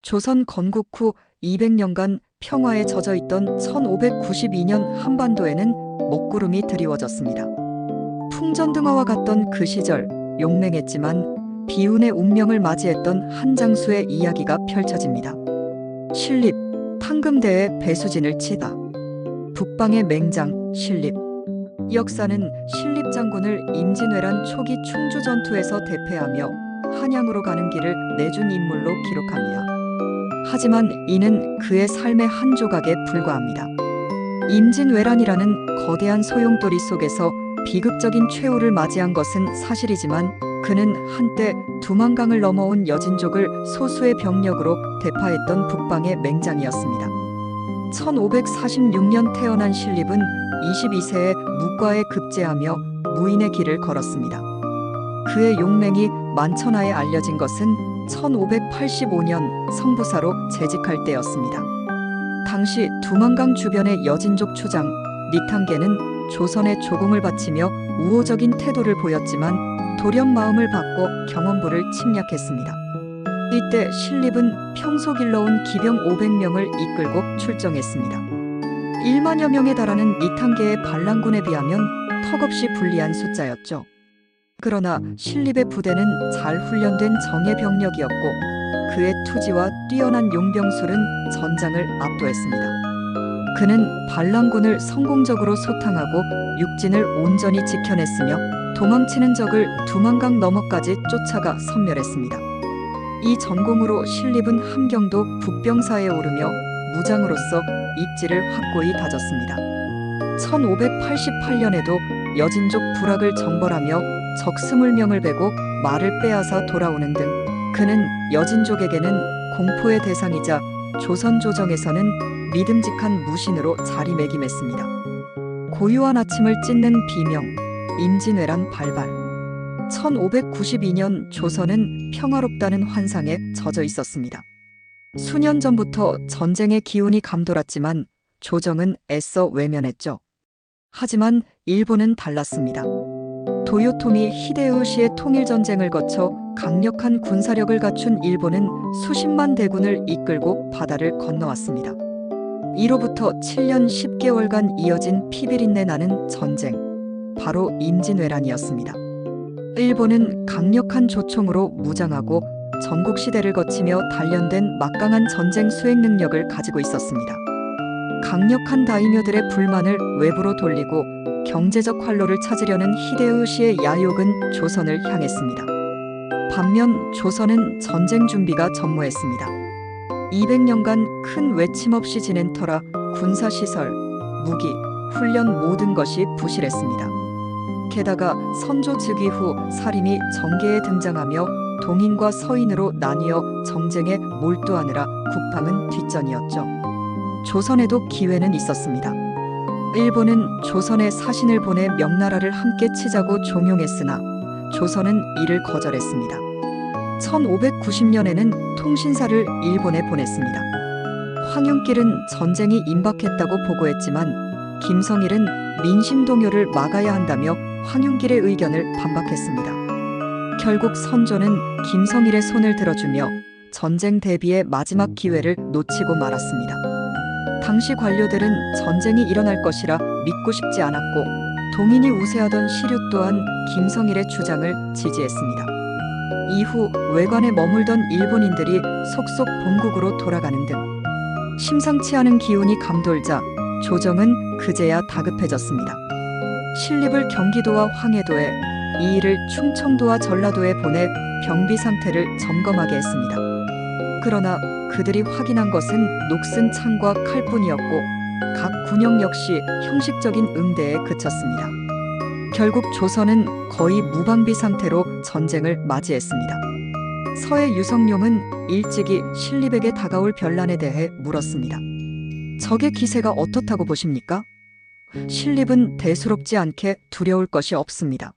조선 건국 후 200년간 평화에 젖어 있던 1592년 한반도에는 먹구름이 드리워졌습니다. 풍전등화와 같던 그 시절, 용맹했지만 비운의 운명을 맞이했던 한 장수의 이야기가 펼쳐집니다. 신립, 탕금대에 배수진을 치다. 북방의 맹장, 신립. 역사는 신립 장군을 임진왜란 초기 충주 전투에서 대패하며 한양으로 가는 길을 내준 인물로 기록합니다. 하지만 이는 그의 삶의 한 조각에 불과합니다. 임진왜란이라는 거대한 소용돌이 속에서 비극적인 최후를 맞이한 것은 사실이지만 그는 한때 두만강을 넘어온 여진족을 소수의 병력으로 대파했던 북방의 맹장이었습니다. 1546년 태어난 신립은 22세에 무과에 급제하며 무인의 길을 걸었습니다. 그의 용맹이 만천하에 알려진 것은 1585년 성부사로 재직할 때였습니다. 당시 두만강 주변의 여진족 추장 니탕계는 조선에 조공을 바치며 우호적인 태도를 보였지만 돌연 마음을 바꿔 경원부를 침략했습니다. 이때 신립은 평소 길러온 기병 500명을 이끌고 출정했습니다. 1만여 명에 달하는 니탕계의 반란군에 비하면 턱없이 불리한 숫자였죠. 그러나 신립의 부대는 잘 훈련된 정예 병력이었고 그의 투지와 뛰어난 용병술은 전장을 압도했습니다. 그는 반란군을 성공적으로 소탕하고 육진을 온전히 지켜냈으며 도망치는 적을 두만강 너머까지 쫓아가 섬멸했습니다. 이 전공으로 신립은 함경도 북병사에 오르며 무장으로서 입지를 확고히 다졌습니다. 1588년에도 여진족 부락을 정벌하며 적 20명을 베고 말을 빼앗아 돌아오는 등 그는 여진족에게는 공포의 대상이자 조선 조정에서는 믿음직한 무신으로 자리매김했습니다. 고요한 아침을 찢는 비명, 임진왜란 발발. 1592년 조선은 평화롭다는 환상에 젖어 있었습니다. 수년 전부터 전쟁의 기운이 감돌았지만 조정은 애써 외면했죠. 하지만 일본은 달랐습니다. 도요토미 히데요시의 통일전쟁을 거쳐 강력한 군사력을 갖춘 일본은 수십만 대군을 이끌고 바다를 건너왔습니다. 이로부터 7년 10개월간 이어진 피비린내 나는 전쟁, 바로 임진왜란이었습니다. 일본은 강력한 조총으로 무장하고 전국시대를 거치며 단련된 막강한 전쟁 수행 능력을 가지고 있었습니다. 강력한 다이묘들의 불만을 외부로 돌리고 경제적 활로를 찾으려는 히데요시의 야욕은 조선을 향했습니다. 반면 조선은 전쟁 준비가 전무했습니다. 200년간 큰 외침 없이 지낸 터라 군사시설, 무기, 훈련 모든 것이 부실했습니다. 게다가 선조 즉위 후 살인이 정계에 등장하며 동인과 서인으로 나뉘어 정쟁에 몰두하느라 국방은 뒷전이었죠. 조선에도 기회는 있었습니다. 일본은 조선에 사신을 보내 명나라를 함께 치자고 종용했으나 조선은 이를 거절했습니다. 1590년에는 통신사를 일본에 보냈습니다. 황윤길은 전쟁이 임박했다고 보고했지만 김성일은 민심 동요를 막아야 한다며 황윤길의 의견을 반박했습니다. 결국 선조는 김성일의 손을 들어주며 전쟁 대비의 마지막 기회를 놓치고 말았습니다. 당시 관료들은 전쟁이 일어날 것이라 믿고 싶지 않았고 동인이 우세하던 시류 또한 김성일의 주장을 지지했습니다. 이후 외관에 머물던 일본인들이 속속 본국으로 돌아가는 등 심상치 않은 기운이 감돌자 조정은 그제야 다급해졌습니다. 신립을 경기도와 황해도에, 이일을 충청도와 전라도에 보내 병비 상태를 점검하게 했습니다. 그러나 그들이 확인한 것은 녹슨 창과 칼뿐이었고 각 군영 역시 형식적인 응대에 그쳤습니다. 결국 조선은 거의 무방비 상태로 전쟁을 맞이했습니다. 서해 유성룡은 일찍이 신립에게 다가올 변란에 대해 물었습니다. 적의 기세가 어떻다고 보십니까? 신립은 대수롭지 않게 두려울 것이 없습니다.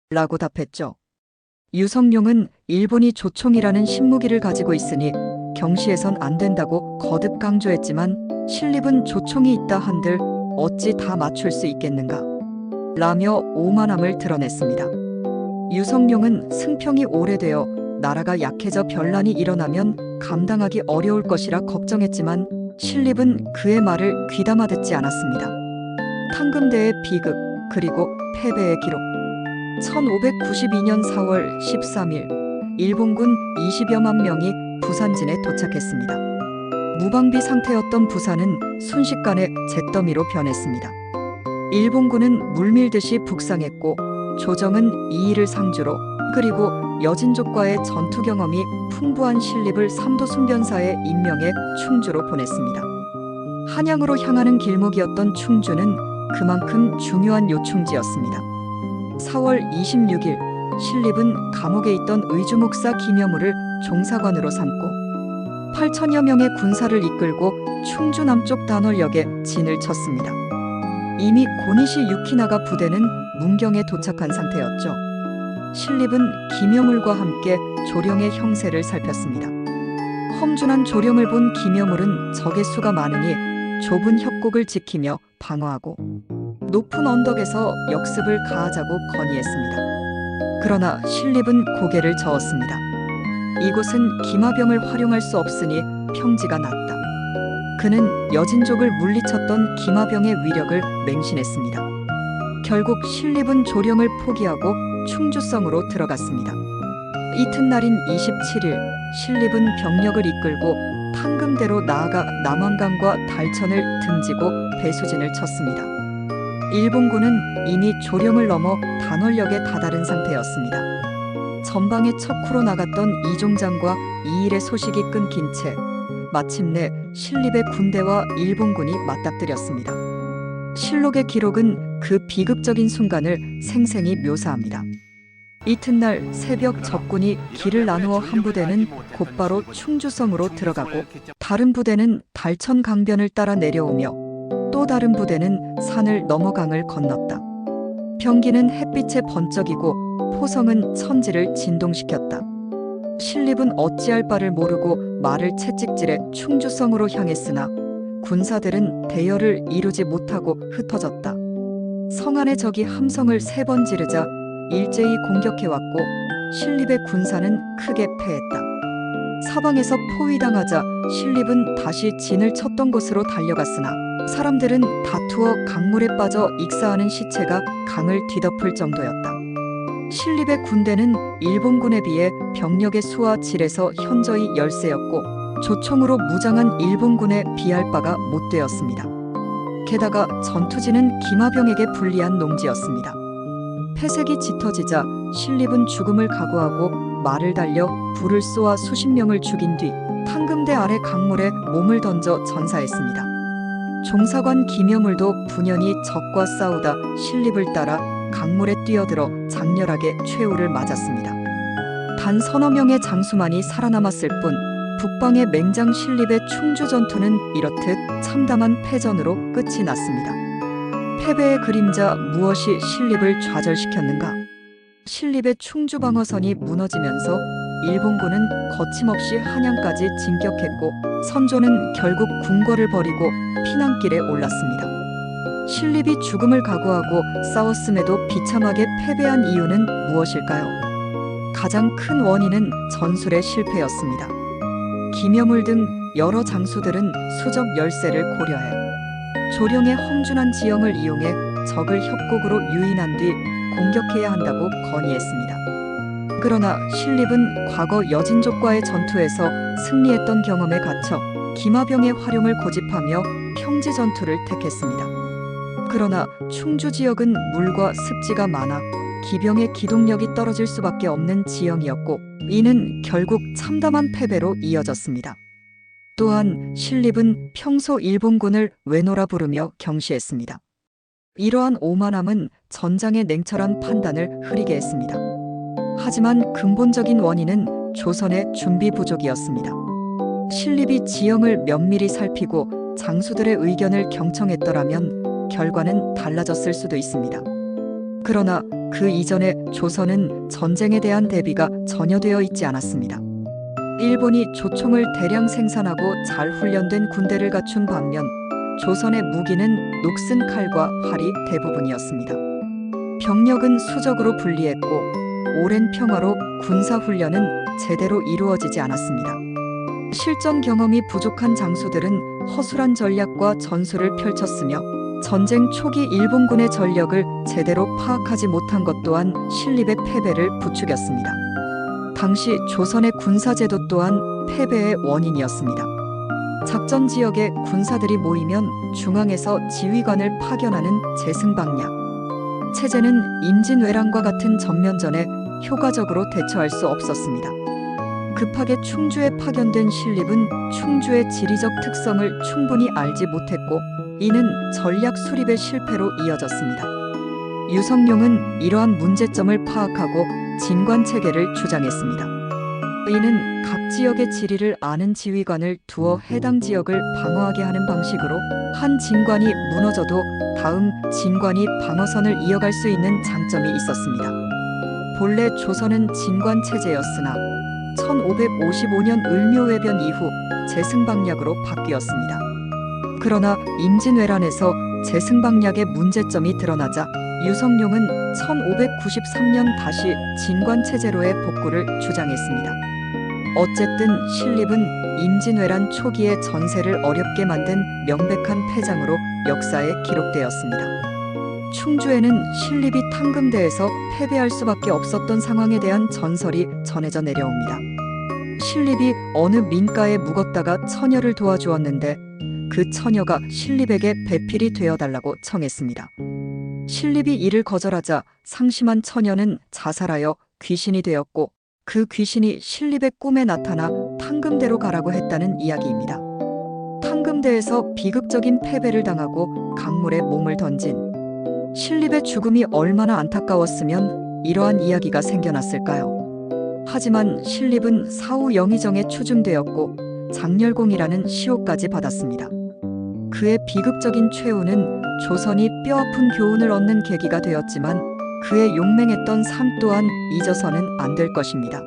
라고 답했죠. 유성룡은 일본이 조총이라는 신무기를 가지고 있으니 경시해선 안 된다고 거듭 강조했지만 신립은 조총이 있다 한들 어찌 다 맞출 수 있겠는가? 라며 오만함을 드러냈습니다. 유성룡은 승평이 오래되어 나라가 약해져 변란이 일어나면 감당하기 어려울 것이라 걱정했지만 신립은 그의 말을 귀담아 듣지 않았습니다. 탕금대의 비극 그리고 패배의 기록. 1592년 4월 13일 일본군 20여만 명이 부산진에 도착했습니다. 무방비 상태였던 부산은 순식간에 잿더미로 변했습니다. 일본군은 물밀듯이 북상했고 조정은 이 일을 상주로 그리고 여진족과의 전투 경험이 풍부한 신립을 삼도 순변사에 임명해 충주로 보냈습니다. 한양으로 향하는 길목이었던 충주는 그만큼 중요한 요충지였습니다. 4월 26일 신립은 감옥에 있던 의주목사 김여무를 종사관으로 삼고 8천여 명의 군사를 이끌고 충주 남쪽 단월역에 진을 쳤습니다. 이미 고니시 유키나가 부대는 문경에 도착한 상태였죠. 신립은 김여물과 함께 조령의 형세를 살폈습니다. 험준한 조령을 본 김여물은 적의 수가 많으니 좁은 협곡을 지키며 방어하고 높은 언덕에서 역습을 가하자고 건의했습니다. 그러나 신립은 고개를 저었습니다. 이곳은 기마병을 활용할 수 없으니 평지가 낫다. 그는 여진족을 물리쳤던 기마병의 위력을 맹신했습니다. 결국 신립은 조령을 포기하고 충주성으로 들어갔습니다. 이튿날인 27일 신립은 병력을 이끌고 탕금대로 나아가 남한강과 달천을 등지고 배수진을 쳤습니다. 일본군은 이미 조령을 넘어 단월역에 다다른 상태였습니다. 전방에 척후로 나갔던 이종장과 이일의 소식이 끊긴 채 마침내 신립의 군대와 일본군이 맞닥뜨렸습니다. 실록의 기록은 그 비극적인 순간을 생생히 묘사합니다. 이튿날 새벽 적군이 길을 나누어 한 부대는 곧바로 충주성으로 들어가고 다른 부대는 달천 강변을 따라 내려오며 또 다른 부대는 산을 넘어 강을 건넜다. 병기는 햇빛에 번쩍이고 포성은 천지를 진동시켰다. 신립은 어찌할 바를 모르고 말을 채찍질해 충주성으로 향했으나 군사들은 대열을 이루지 못하고 흩어졌다. 성 안의 적이 함성을 3번 지르자 일제히 공격해왔고 신립의 군사는 크게 패했다. 사방에서 포위당하자 신립은 다시 진을 쳤던 곳으로 달려갔으나 사람들은 다투어 강물에 빠져 익사하는 시체가 강을 뒤덮을 정도였다. 신립의 군대는 일본군에 비해 병력의 수와 질에서 현저히 열세였고 조총으로 무장한 일본군에 비할 바가 못 되었습니다. 게다가 전투지는 기마병에게 불리한 농지였습니다. 패색이 짙어지자 신립은 죽음을 각오하고 말을 달려 불을 쏘아 수십 명을 죽인 뒤 탕금대 아래 강물에 몸을 던져 전사했습니다. 종사관 김여물도 분연히 적과 싸우다 신립을 따라 강물에 뛰어들어 장렬하게 최후를 맞았습니다. 단 서너 명의 장수만이 살아남았을 뿐 북방의 맹장 신립의 충주 전투는 이렇듯 참담한 패전으로 끝이 났습니다. 패배의 그림자 무엇이 신립을 좌절시켰는가? 신립의 충주 방어선이 무너지면서 일본군은 거침없이 한양까지 진격했고 선조는 결국 궁궐을 버리고 피난길에 올랐습니다. 신립이 죽음을 각오하고 싸웠음에도 비참하게 패배한 이유는 무엇일까요? 가장 큰 원인은 전술의 실패였습니다. 김여물 등 여러 장수들은 수적 열세를 고려해 조령의 험준한 지형을 이용해 적을 협곡으로 유인한 뒤 공격해야 한다고 건의했습니다. 그러나 신립은 과거 여진족과의 전투에서 승리했던 경험에 갇혀 기마병의 활용을 고집하며 평지 전투를 택했습니다. 그러나 충주 지역은 물과 습지가 많아 기병의 기동력이 떨어질 수밖에 없는 지형이었고 이는 결국 참담한 패배로 이어졌습니다. 또한 신립은 평소 일본군을 외노라 부르며 경시했습니다. 이러한 오만함은 전장의 냉철한 판단을 흐리게 했습니다. 하지만 근본적인 원인은 조선의 준비 부족이었습니다. 신립이 지형을 면밀히 살피고 장수들의 의견을 경청했더라면 결과는 달라졌을 수도 있습니다. 그러나 그 이전에 조선은 전쟁에 대한 대비가 전혀 되어 있지 않았습니다. 일본이 조총을 대량 생산하고 잘 훈련된 군대를 갖춘 반면 조선의 무기는 녹슨 칼과 활이 대부분이었습니다. 병력은 수적으로 분리했고 오랜 평화로 군사훈련은 제대로 이루어지지 않았습니다. 실전 경험이 부족한 장수들은 허술한 전략과 전술을 펼쳤으며 전쟁 초기 일본군의 전력을 제대로 파악하지 못한 것 또한 신립의 패배를 부추겼습니다. 당시 조선의 군사제도 또한 패배의 원인이었습니다. 작전 지역에 군사들이 모이면 중앙에서 지휘관을 파견하는 재승방약 체제는 임진왜란과 같은 전면전에 효과적으로 대처할 수 없었습니다. 급하게 충주에 파견된 신립은 충주의 지리적 특성을 충분히 알지 못했고 이는 전략 수립의 실패로 이어졌습니다. 유성룡은 이러한 문제점을 파악하고 진관체계를 주장했습니다. 이는 각 지역의 지리를 아는 지휘관을 두어 해당 지역을 방어하게 하는 방식으로 한 진관이 무너져도 다음 진관이 방어선을 이어갈 수 있는 장점이 있었습니다. 본래 조선은 진관체제였으나 1555년 을묘해변 이후 재승방약으로 바뀌었습니다. 그러나 임진왜란에서 재승방약의 문제점이 드러나자 유성룡은 1593년 다시 진관체제로의 복구를 주장했습니다. 어쨌든 신립은 임진왜란 초기의 전세를 어렵게 만든 명백한 패장으로 역사에 기록되었습니다. 충주에는 신립이 탕금대에서 패배할 수밖에 없었던 상황에 대한 전설이 전해져 내려옵니다. 신립이 어느 민가에 묵었다가 처녀를 도와주었는데 그 처녀가 신립에게 배필이 되어달라고 청했습니다. 신립이 이를 거절하자 상심한 처녀는 자살하여 귀신이 되었고 그 귀신이 신립의 꿈에 나타나 탕금대로 가라고 했다는 이야기입니다. 탕금대에서 비극적인 패배를 당하고 강물에 몸을 던진 신립의 죽음이 얼마나 안타까웠으면 이러한 이야기가 생겨났을까요? 하지만 신립은 사후 영의정에 추중되었고 장렬공이라는 시호까지 받았습니다. 그의 비극적인 최후는 조선이 뼈아픈 교훈을 얻는 계기가 되었지만 그의 용맹했던 삶 또한 잊어서는 안 될 것입니다.